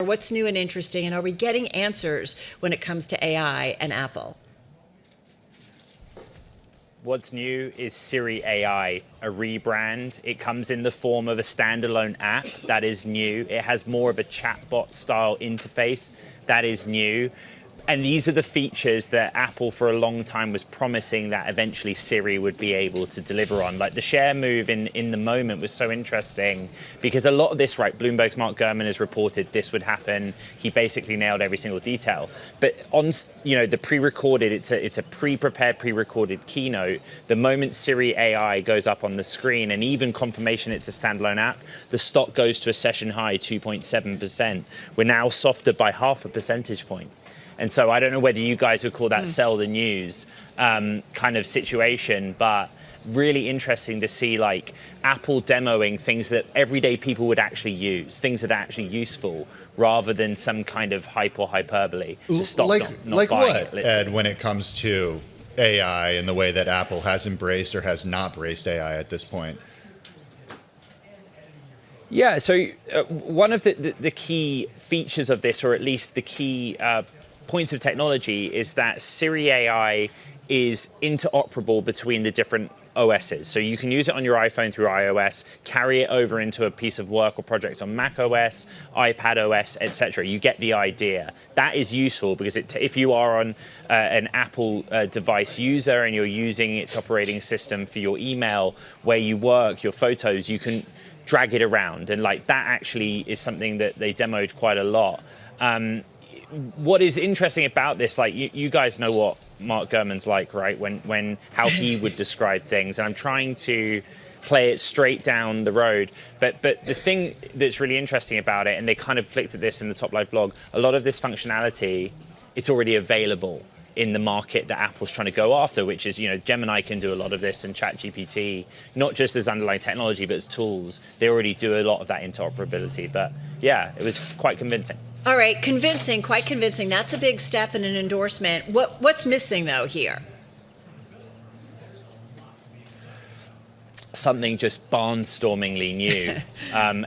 What's new and interesting, and are we getting answers when it comes to AI and Apple? What's new is Siri AI, a rebrand. It comes in the form of a standalone app. That is new. It has more of a chatbot style interface. That is new. And these are the features that Apple for a long time was promising that eventually Siri would be able to deliver on. Like the share move in the moment was so interesting because a lot of this, right, Bloomberg's Mark Gurman has reported this would happen. He basically nailed every single detail. But on, the pre-recorded, it's a pre-prepared, pre-recorded keynote. The moment Siri AI goes up on the screen and even confirmation it's a standalone app, the stock goes to a session high 2.7%. We're now softer by 0.5 percentage point. And so I don't know whether you guys would call that sell the news kind of situation, but really interesting to see like Apple demoing things that everyday people would actually use, things that are actually useful, rather than some kind of hype or hyperbole. To stop not buying what, it, Ed, when it comes to AI and the way that Apple has embraced or has not embraced AI at this point? Yeah, so one of the key features of this, or at least the key points of technology, is that Siri AI is interoperable between the different OSs. So you can use it on your iPhone through iOS, carry it over into a piece of work or project on Mac OS, iPad OS, etc. You get the idea. That is useful because if you are on an Apple device user and you're using its operating system for your email, where you work, your photos, you can drag it around. And like that actually is something that they demoed quite a lot. What is interesting about this, like you guys know what Mark Gurman's like, right? How he would describe things, and I'm trying to play it straight down the road. But the thing that's really interesting about it, and they kind of flicked at this in the Top Live blog, a lot of this functionality, it's already available in the market that Apple's trying to go after, which is, Gemini can do a lot of this, and ChatGPT, not just as underlying technology, but as tools. They already do a lot of that interoperability. But yeah, it was quite convincing. All right, convincing, quite convincing. That's a big step in an endorsement. What's missing, though, here? Something just barnstormingly new.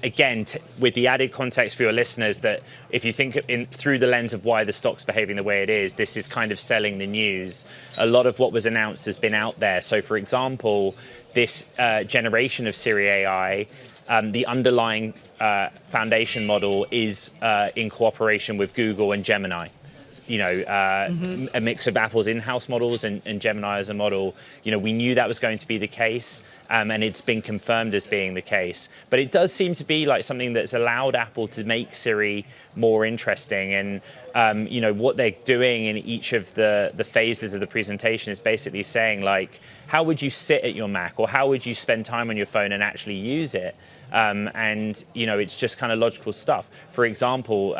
Again, with the added context for your listeners that if you think through the lens of why the stock's behaving the way it is, this is kind of selling the news. A lot of what was announced has been out there. So, for example, this generation of Siri AI, the underlying foundation model is in cooperation with Google and Gemini. A mix of Apple's in-house models and Gemini as a model. We knew that was going to be the case, and it's been confirmed as being the case. But it does seem to be like something that's allowed Apple to make Siri more interesting. And what they're doing in each of the phases of the presentation is basically saying, like, how would you sit at your Mac, or how would you spend time on your phone and actually use it? It's just kind of logical stuff. For example,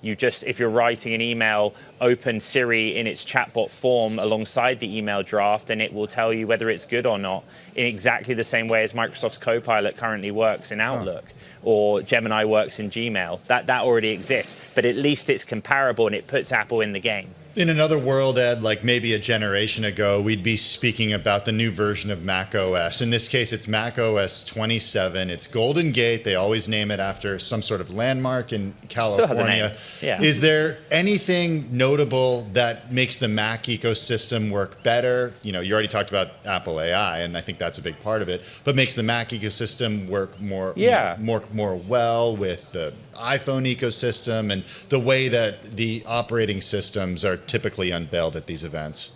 if you're writing an email, open Siri in its chatbot form alongside the email draft, and it will tell you whether it's good or not, in exactly the same way as Microsoft's Copilot currently works in Outlook, or Gemini works in Gmail. That already exists, but at least it's comparable and it puts Apple in the game. In another world, Ed, like maybe a generation ago, we'd be speaking about the new version of Mac OS. In this case, it's Mac OS 27. It's Golden Gate. They always name it after some sort of landmark in California. Still has a name. Yeah. Is there anything notable that makes the Mac ecosystem work better? You already talked about Apple AI, and I think that's a big part of it, but makes the Mac ecosystem work more well with the iPhone ecosystem and the way that the operating systems are typically unveiled at these events?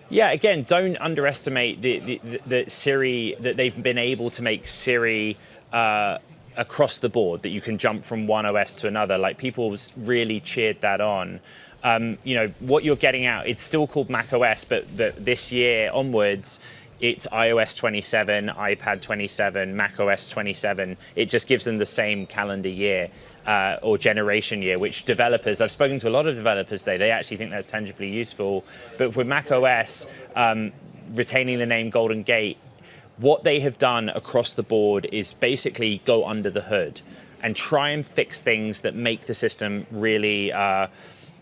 Yeah, again, don't underestimate the Siri, that they've been able to make Siri across the board, that you can jump from one OS to another. Like, people really cheered that on. What you're getting out, it's still called Mac OS, but this year onwards, it's iOS 27, iPad 27, Mac OS 27. It just gives them the same calendar year or generation year, which developers, I've spoken to a lot of developers today, they actually think that's tangibly useful. But with Mac OS retaining the name Golden Gate, what they have done across the board is basically go under the hood and try and fix things that make the system really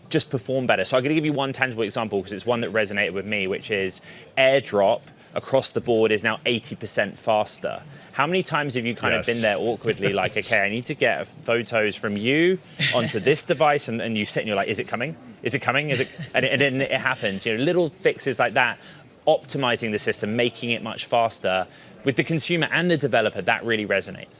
just perform better. So I'm going to give you one tangible example because it's one that resonated with me, which is AirDrop across the board is now 80% faster. How many times have you kind of been there awkwardly, like, okay, I need to get photos from you onto this device, and you sit and you're like, is it coming? Is it coming? Is it? And then it happens. You know, little fixes like that, optimizing the system, making it much faster. With the consumer and the developer, that really resonates.